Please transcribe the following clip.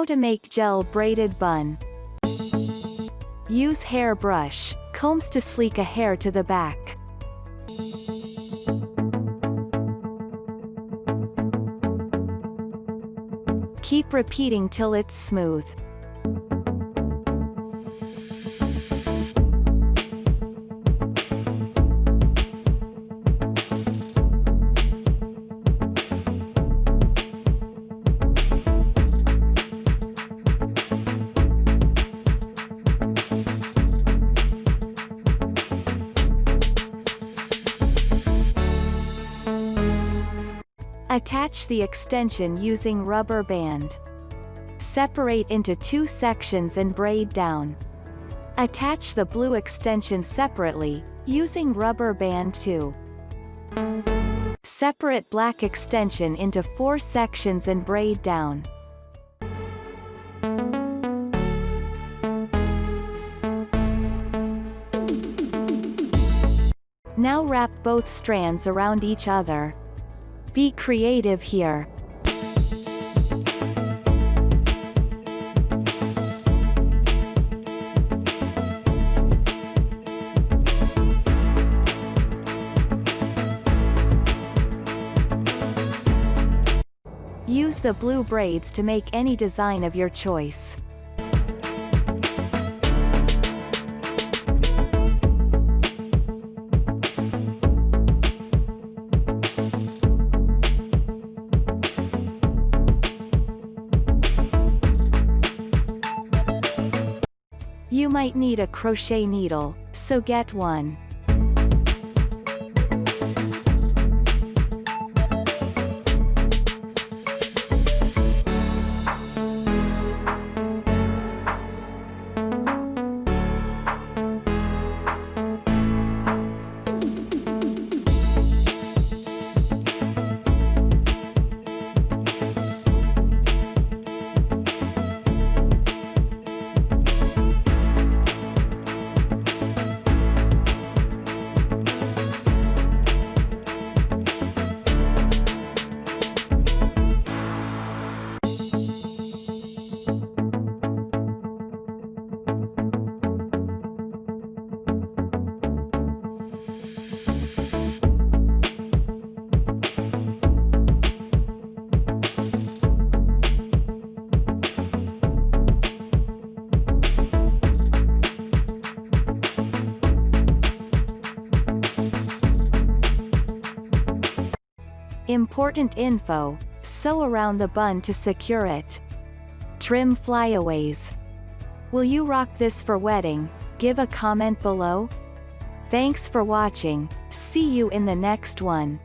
to make gel braided bun. Use hair brush, combs to sleek a hair to the back. Keep repeating till it's smooth. Attach the extension using rubber band. Separate into 2 sections and braid down. Attach the blue extension separately, using rubber band too. Separate black extension into 4 sections and braid down. Now wrap both strands around each other. Be creative here. Use the blue braids to make any design of your choice. You might need a crochet needle, so get one. Important info: sew around the bun to secure it. Trim flyaways. Will you rock this for wedding? Give a comment below. Thanks for watching. See you in the next one.